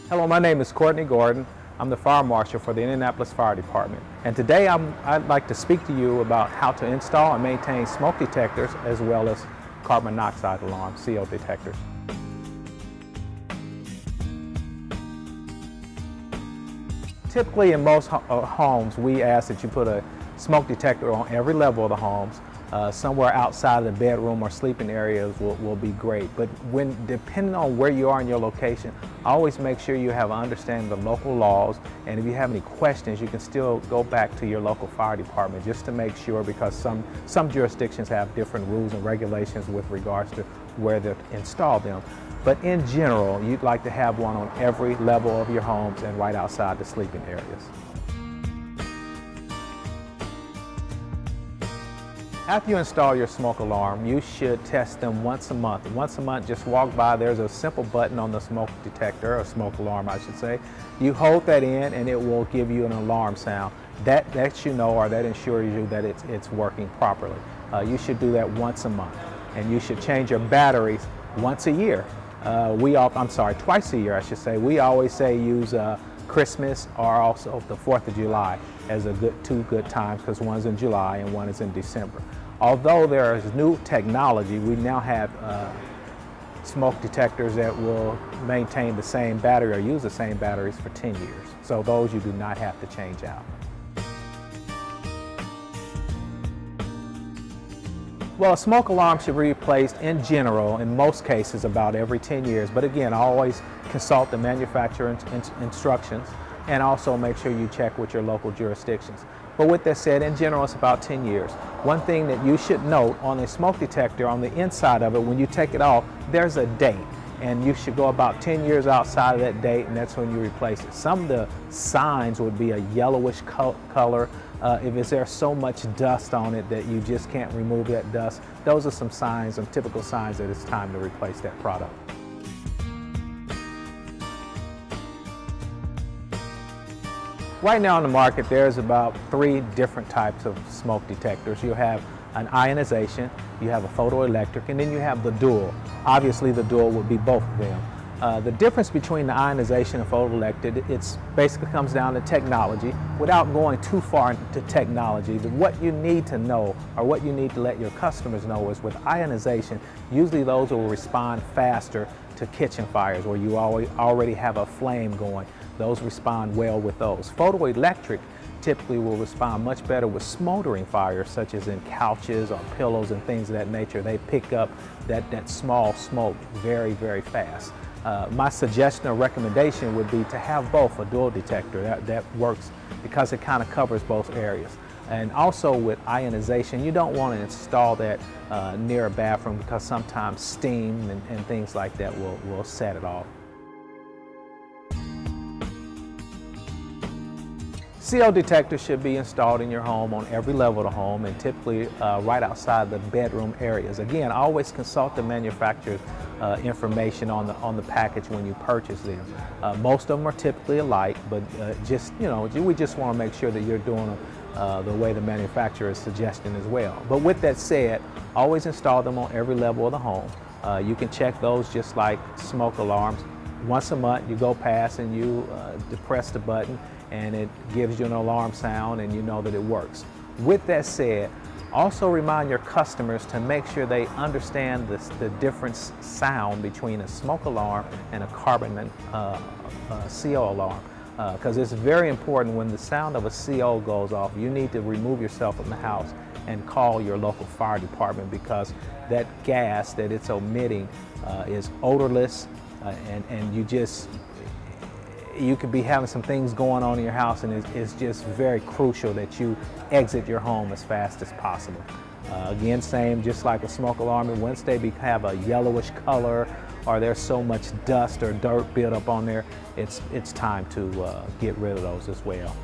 Hello, my name is Courtney Gordon. I'm the Fire Marshal for the Indianapolis Fire Department. And today I'd like to speak to you about how to install and maintain smoke detectors as well as carbon monoxide alarm, CO detectors. Typically in most homes, we ask that you put a smoke detector on every level of the homes. Somewhere outside of the bedroom or sleeping areas will be great. But depending on where you are in your location, always make sure you have an understanding of the local laws. And if you have any questions, you can still go back to your local fire department just to make sure, because some jurisdictions have different rules and regulations with regards to where to install them. But in general, you'd like to have one on every level of your homes and right outside the sleeping areas. After you install your smoke alarm, you should test them once a month. Once a month, just walk by. There's a simple button on the smoke detector, or smoke alarm, I should say. You hold that in and it will give you an alarm sound. That lets you know, or that ensures you that it's working properly. You should do that once a month. And you should change your batteries once a year. Twice a year, I should say. We always say use Christmas or also the 4th of July as two good times, because one's in July and one is in December. Although there is new technology, we now have smoke detectors that will maintain the same battery or use the same batteries for 10 years. So those you do not have to change out. Well, a smoke alarm should be replaced in general, in most cases, about every 10 years. But again, always consult the manufacturer's instructions and also make sure you check with your local jurisdictions. But with that said, in general, it's about 10 years. One thing that you should note on a smoke detector, on the inside of it, when you take it off, there's a date. And you should go about 10 years outside of that date, and that's when you replace it. Some of the signs would be a yellowish color. If there's so much dust on it that you just can't remove that dust, those are some signs, some typical signs that it's time to replace that product. Right now on the market, there's about 3 different types of smoke detectors. You have an ionization, you have a photoelectric, and then you have the dual. Obviously the dual would be both of them. The difference between the ionization and photoelectric, it basically comes down to technology. Without going too far into technology, what you need to know, or what you need to let your customers know, is with ionization, usually those will respond faster to kitchen fires where you already have a flame going. Those respond well with those. Photoelectric typically will respond much better with smoldering fires, such as in couches or pillows and things of that nature. They pick up that small smoke very, very fast. My suggestion or recommendation would be to have both, a dual detector. That works because it kind of covers both areas. And also with ionization, you don't want to install that near a bathroom, because sometimes steam and things like that will set it off. CO detectors should be installed in your home on every level of the home, and typically right outside the bedroom areas. Again, always consult the manufacturer's information on the package when you purchase them. Most of them are typically alike, but we just want to make sure that you're doing the way the manufacturer is suggesting as well. But with that said, always install them on every level of the home. You can check those just like smoke alarms. Once a month, you go past and you depress the button, and it gives you an alarm sound, and you know that it works. With that said, also remind your customers to make sure they understand the different sound between a smoke alarm and a carbon CO alarm. Because it's very important, when the sound of a CO goes off, you need to remove yourself from the house and call your local fire department, because that gas that it's emitting is odorless, and you could be having some things going on in your house, and it's just very crucial that you exit your home as fast as possible. Again, same, just like a smoke alarm, once they have a yellowish color, or there's so much dust or dirt built up on there, it's time to get rid of those as well.